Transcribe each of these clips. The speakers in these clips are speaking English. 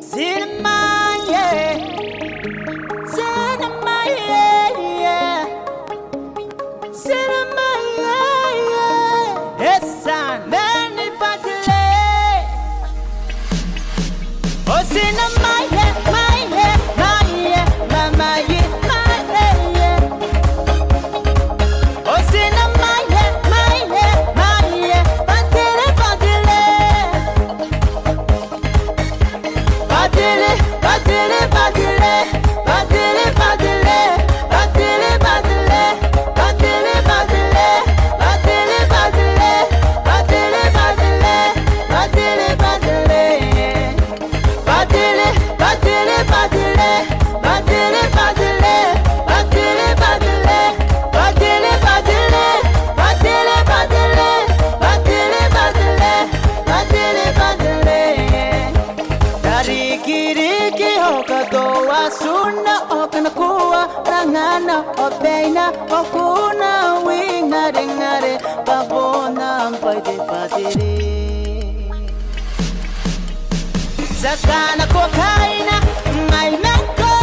Cinema, yeah. Cinema, yeah, yeah. Cinema, yeah, yeah. It's an anybody. Oh, cinema, yeah, my yeah, my yeah, my yeah, my yeah. Oh, cinema, yeah, my yeah, my yeah. Badile, badile. Badile, badile, badile. Badile, badile. Badile, badile. Badile, badile. Badile, badile. Badile, badile. Badile, badile. Badile, badile, badile. Badile, badile. Badile, badile. Badile, badile. Badile, badile. Badile, badile. Badile, badile. Riki, riki, hokadoa, suna, okanakuwa, rangana, opeina, okuna, winga, ringare, babona, pade, padere. Sakana kokaina, my manko,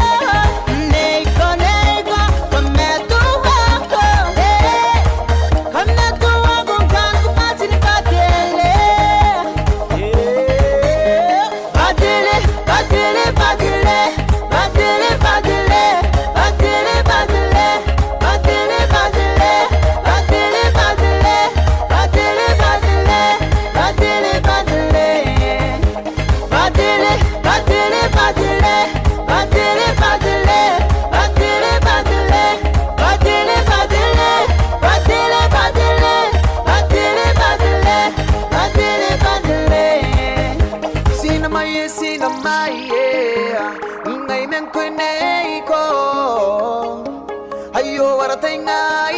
neko, neko, kometu wako, kometu wako, kanku matini badele. Badele, badele, badele, badele, badele, badele, badele, badele, badele, badele, badele, badele, badele, badele, badele. Badile, badile, badile, badile, badile, badile, badile, badile, badile, badile, badile, badile, badile, badile, badile. Cinema, yeah, ngay men koy nei ko, ayo wara tay nga